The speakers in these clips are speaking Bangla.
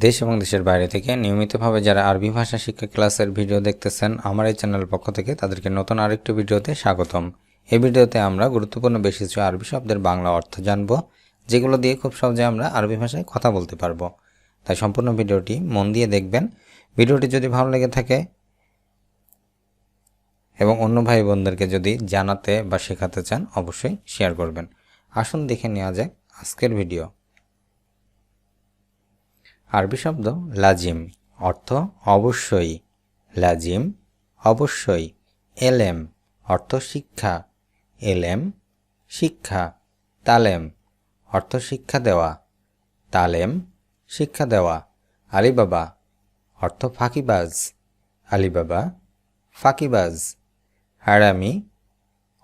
দেশ এবং দেশের বাইরে থেকে নিয়মিতভাবে যারা আরবি ভাষা শিক্ষা ক্লাসের ভিডিও দেখতেছেন আমার এই চ্যানেলের পক্ষ থেকে তাদেরকে নতুন আরেকটি ভিডিওতে স্বাগতম। এই ভিডিওতে আমরা গুরুত্বপূর্ণ বেশ কিছু আরবি শব্দের বাংলা অর্থ জানব, যেগুলো দিয়ে খুব সহজে আমরা আরবি ভাষায় কথা বলতে পারবো। তাই সম্পূর্ণ ভিডিওটি মন দিয়ে দেখবেন। ভিডিওটি যদি ভালো লেগে থাকে এবং অন্য ভাই বোনদেরকে যদি জানাতে বা শেখাতে চান অবশ্যই শেয়ার করবেন। আসুন দেখে নেওয়া যাক আজকের ভিডিও। আরবি শব্দ লাজিম, অর্থ অবশ্যই। লাজিম অবশ্যই। এলেম অর্থ শিক্ষা। এলেম শিক্ষা। তালেম অর্থ শিক্ষা দেওয়া। তালেম শিক্ষা দেওয়া। আলিবাবা অর্থ ফাঁকিবাজ। আলিবাবা ফাঁকিবাজ। হারামি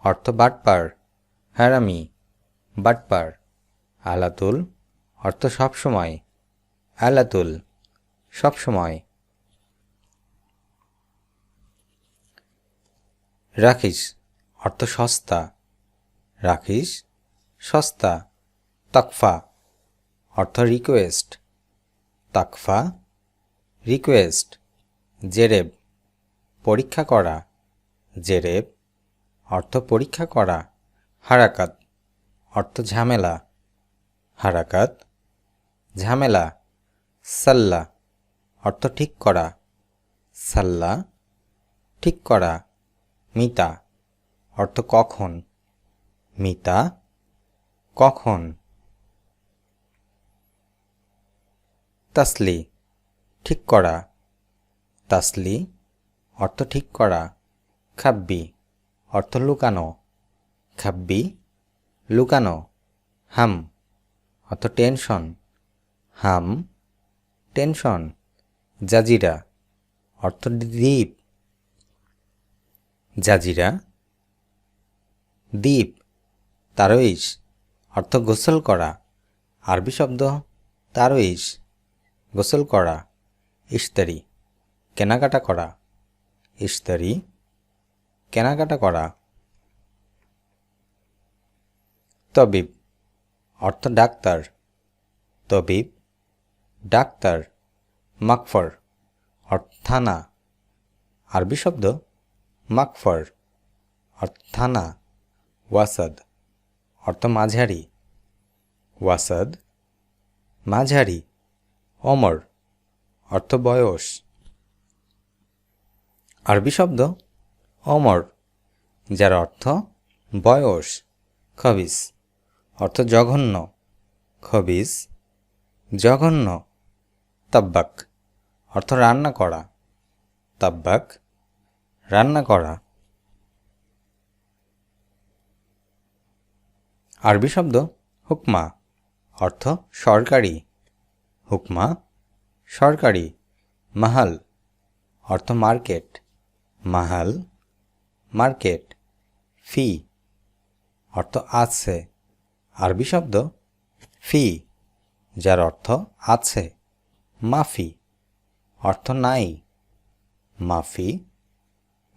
অর্থ বাটপার। হারামি বাটপার। আলাতুল অর্থ সবসময়। আলাতুল সবসময়। রাখিস অর্থ সস্তা। রাখিস সস্তা। তাকফা অর্থ রিকোয়েস্ট। তাকফা রিকোয়েস্ট। জেরেব পরীক্ষা করা। জেরেব অর্থ পরীক্ষা করা। হারাকাত অর্থ ঝামেলা। হারাকাত ঝামেলা। সাল্লা অর্থ ঠিক করা। সাল্লা ঠিক করা। মিতা অর্থ কখন। মিতা কখন। তাসলি ঠিক করা। তাসলি অর্থ ঠিক করা। খাব্বি অর্থ লুকানো। খাব্বি লুকানো। হাম অর্থ টেনশন। হাম টেনশন। জাজিরা অর্থ দ্বীপ। জাজিরা দ্বীপ। তারইশ অর্থ গোসল করা। আরবি শব্দ তারইশ গোসল করা। ইশতারি কেনাকাটা করা। ইশতারি কেনাকাটা করা। তবিব অর্থ ডাক্তার। তবিব ডাক্তার। মাকফর অর্থ থানা। আরবি শব্দ মাকফর অর্থ থানা। ওয়াসাদ অর্থ মাঝারি। ওয়াসাদ মাঝারি। ওমর অর্থ বয়স। আরবি শব্দ ওমর, যার অর্থ বয়স। খবিস অর্থ জঘন্য। খবিস জঘন্য। তাব্বাক অর্থ রান্না করা। তাব্বাক রান্না করা। আরবি শব্দ হুকমা অর্থ সরকারি। হুকমা সরকারি। মাহাল অর্থ মার্কেট। মাহাল মার্কেট। ফি অর্থ আছে। আরবি শব্দ ফি, যার অর্থ আছে। মাফি অর্থ নাই। মাফি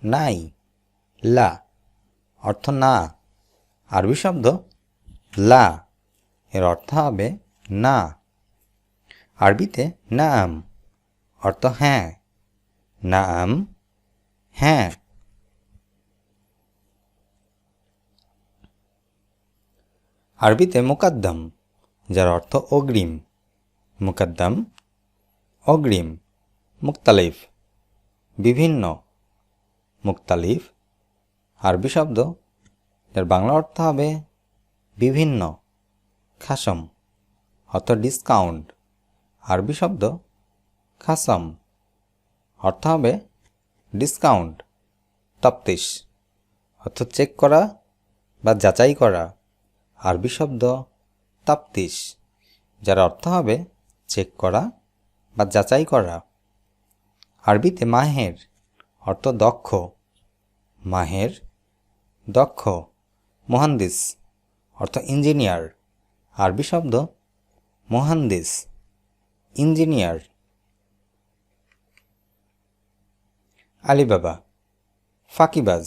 নাই। লা অর্থ না। আরবি শব্দ লা, এর অর্থ হবে না। আরবিতে নাম অর্থ হ্যাঁ। নাম হ্যাঁ। আরবিতে মুকাদ্দাম, যার অর্থ অগ্রিম। মুকাদ্দাম অগ্রিম। মুক্তালিফ বিভিন্ন। মুক্তালিফ আরবি শব্দ, যার বাংলা অর্থ হবে বিভিন্ন। খাসম অর্থ ডিসকাউন্ট। আরবি শব্দ খাসম অর্থ হবে ডিসকাউন্ট। তফতিশ অর্থ চেক করা বা যাচাই করা। আরবি শব্দ তাফতিশ, যার অর্থ হবে চেক করা বা যাচাই করা। আরবিতে মাহের অর্থ দক্ষ। মাহের দক্ষ। মুহান্দিস অর্থ ইঞ্জিনিয়ার। আরবি শব্দ মুহান্দিস ইঞ্জিনিয়ার। আলিবাবা ফাঁকিবাজ।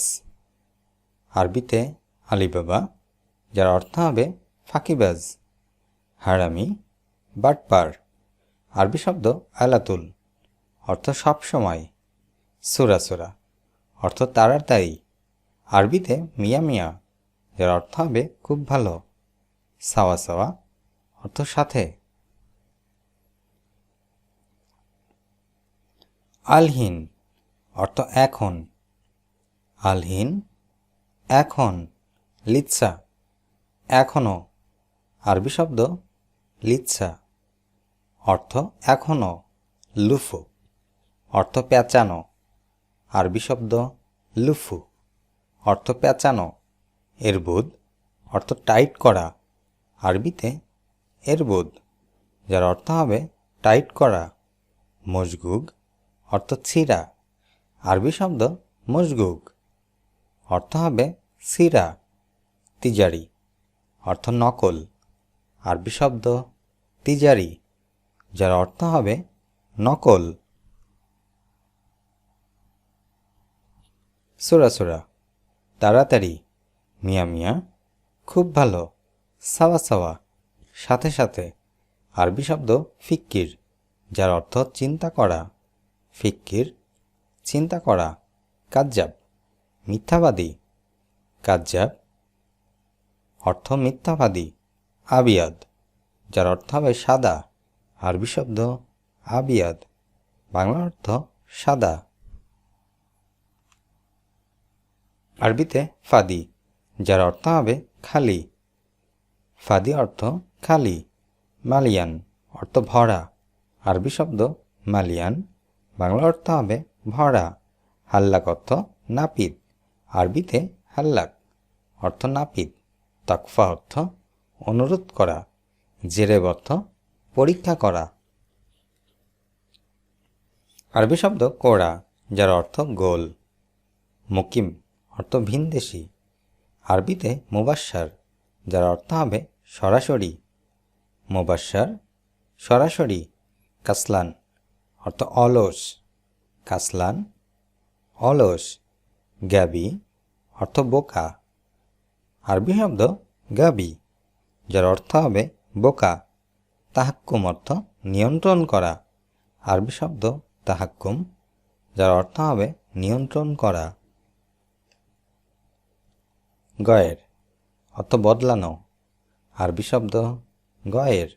আরবিতে আলিবাবা, যার অর্থ হবে ফাঁকিবাজ। হারামি বাটপার। আরবি শব্দ আলাতুল, অর্থ সব সময়। সুরা সুরা, অর্থ তাড়াতাড়ি। আরবিতে মিয়া মিয়া, যার অর্থ হবে খুব ভালো। সাওয়া সাওয়া, অর্থ সাথে। আলহিন, অর্থ এখন। আলহিন, এখন। লিৎসা, এখনো। আরবি শব্দ লিৎসা, অর্থ এখনো। লুফু, অর্থ পেঁচানো। আরবি শব্দ লুফু, অর্থ পেঁচানো। এরবুদ, অর্থ টাইট করা। আরবিতে এরবুদ, যার অর্থ হবে টাইট করা। মজগুগ, অর্থ ছিঁড়া। আরবি শব্দ মজগুগ, অর্থ হবে ছিঁড়া। তিজারি, অর্থ নকল। আরবি শব্দ তিজারি, যার অর্থ হবে নকল। সুরা সুরা, তাড়াতাড়ি। মিয়া মিয়া, খুব ভালো। সাওয়া সাওয়া, সাথে সাথে। আরবি শব্দ ফিক্কির, যার অর্থ চিন্তা করা। ফিক্কির, চিন্তা করা। কাজ্জাব, মিথ্যাবাদী। কাজ্জাব, অর্থ মিথ্যাবাদী। আবিয়াদ, যার অর্থ হবে সাদা। আরবি শব্দ আবিয়াদ, বাংলা অর্থ সাদা। আরবিতে ফাদি, যার অর্থ হবে খালি। ফাদি অর্থ খালি। মালিয়ান, অর্থ ভরা। আরবি শব্দ মালিয়ান, বাংলা অর্থ হবে ভরা। হাল্লাক, অর্থ নাপিত। আরবিতে হাল্লাক, অর্থ নাপিত। তাকফা, অর্থ অনুরোধ করা। জেরেব, অর্থ পরীক্ষা করা। আরবি শব্দ কোড়া, যার অর্থ গোল। মুকিম, অর্থ ভিনদেশি। আরবিতে মুবাশশার, যার অর্থ হবে সরাসরি। মুবাশশার, সরাসরি। কাসলান, অর্থ অলস। কাসলান, অলস। গাবি, অর্থ বোকা। আরবি শব্দ গাবি, যার অর্থ হবে বোকা। তাহাক্কুম, অর্থ নিয়ন্ত্রণ করা। আরবি শব্দ তাহাক্কুম, যার অর্থ হবে নিয়ন্ত্রণ করা। গয়ের, অর্থ বদলানো। আরবি শব্দ গয়ের,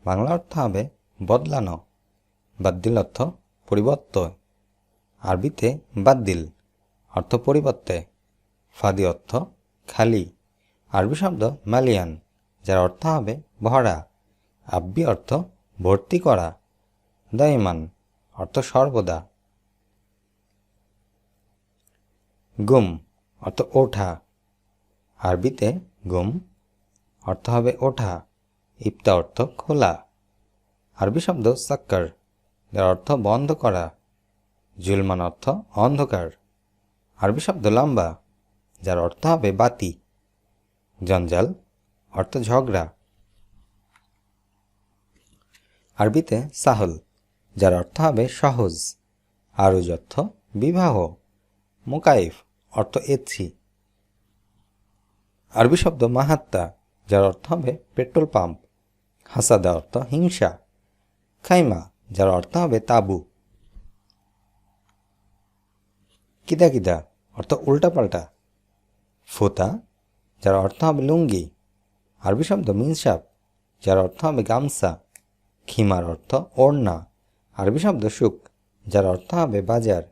বাংলা অর্থ হবে বদলানো। বাদ্দিল, অর্থ পরিবর্তন। আরবিতে বাদ্দিল, অর্থ পরিবর্তে। ফাদি, অর্থ খালি। আরবি শব্দ মালিয়ান, যার অর্থ হবে ভরা। আব্বি, অর্থ ভর্তি করা। দাইমান, অর্থ সর্বদা। গুম, অর্থ ওঠা। আরবিতে গুম, অর্থ হবে ওঠা। ইফতা, অর্থ খোলা। আরবি শব্দ সাক্কার, যার অর্থ বন্ধ করা। জুলমান, অর্থ অন্ধকার। আরবি শব্দ লম্বা, যার অর্থ হবে বাতি। জঞ্জাল, অর্থ ঝগড়া। আরবিতে সাহল, যার অর্থ হবে সহজ। আরুজ, অর্থ বিবাহ। মুকাইফ, অর্থ এচ্ছি। আরবি শব্দ মাহাত্তা, যার অর্থ হবে পেট্রোল পাম্প। হাসাদা, অর্থ হিংসা। খাইমা, যার অর্থ হবে তাঁবু। কিদা কিদা, অর্থ উল্টাপাল্টা। ফোতা, যার অর্থ হবে লুঙ্গি। আরবি শব্দ মিনসাপ, যার অর্থ হবে গামছা। খিমার, অর্থ ওড়না। আরবি শব্দ সুক, যার অর্থ হবে বাজার।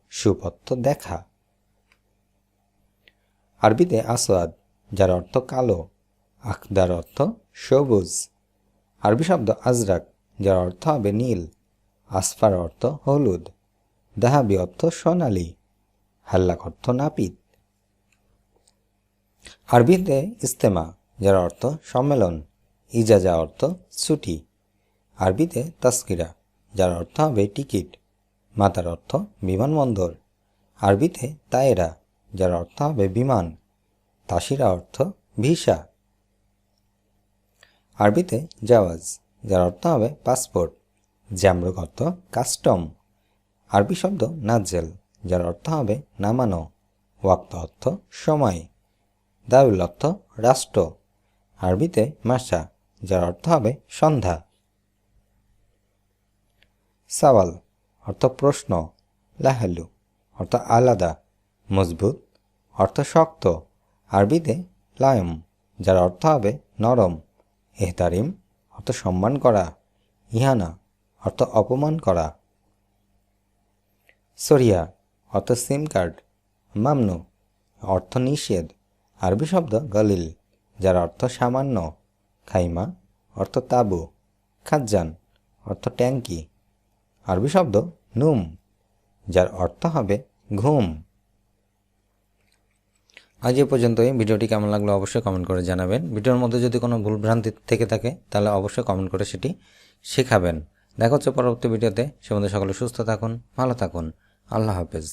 সুপ, অর্থ দেখা। আরবিতে আসওয়াদ, যার অর্থ কালো। আখদার, অর্থ সবুজ। আরবি শব্দ আজরাক, যার অর্থ হবে নীল। আসফার, অর্থ হলুদ। দাহাবি, অর্থ সোনালি। হাল্লাক, অর্থ নাপিত। আরবিতে ইস্তেমা, যার অর্থ সম্মেলন। ইজাজা, অর্থ ছুটি। আরবিতে তাস্কিরা, যার অর্থ হবে টিকিট। মাতার, অর্থ বিমানবন্দর। আরবিতে তায়েরা, যার অর্থ হবে বিমান। তাসিরা, অর্থ ভিসা। আরবিতে জাওয়াজ, যার অর্থ হবে পাসপোর্ট। জামরুক, অর্থ কাস্টম। আরবি শব্দ নাজেল, যার অর্থ হবে নামানো। ওয়াক্ত, অর্থ সময়। দাউল, অর্থ রাষ্ট্র। আরবিতে মাসা, যার অর্থ হবে সন্ধ্যা। সাওয়াল অর্থ প্রশ্ন, লাহেলু অর্থ আলাদা, মজবুত অর্থ শক্ত, আরবিতে লায়ম যার অর্থ হবে নরম, এহতারিম অর্থ সম্মান করা, ইহানা অর্থ অপমান করা। সরিয়া অর্থ সিম কার্ড, মামনু অর্থ নিষেধ, আরবি শব্দ গলিল যার অর্থ সামান্য, খাইমা অর্থ তাঁবু, খাজ্জান অর্থ ট্যাঙ্কি, আরবি শব্দ নুম যার অর্থ হবে ঘুম। আজ এ পর্যন্তই। ভিডিওটি কেমন লাগলো অবশ্যই কমেন্ট করে জানাবেন। ভিডিওর মধ্যে যদি কোনো ভুলভ্রান্তি থেকে থাকে তাহলে অবশ্যই কমেন্ট করে সেটি শেখাবেন। দেখা হচ্ছে পরবর্তী ভিডিওতে। সে মধ্যে সকলে সুস্থ থাকুন, ভালো থাকুন। আল্লাহ হাফেজ।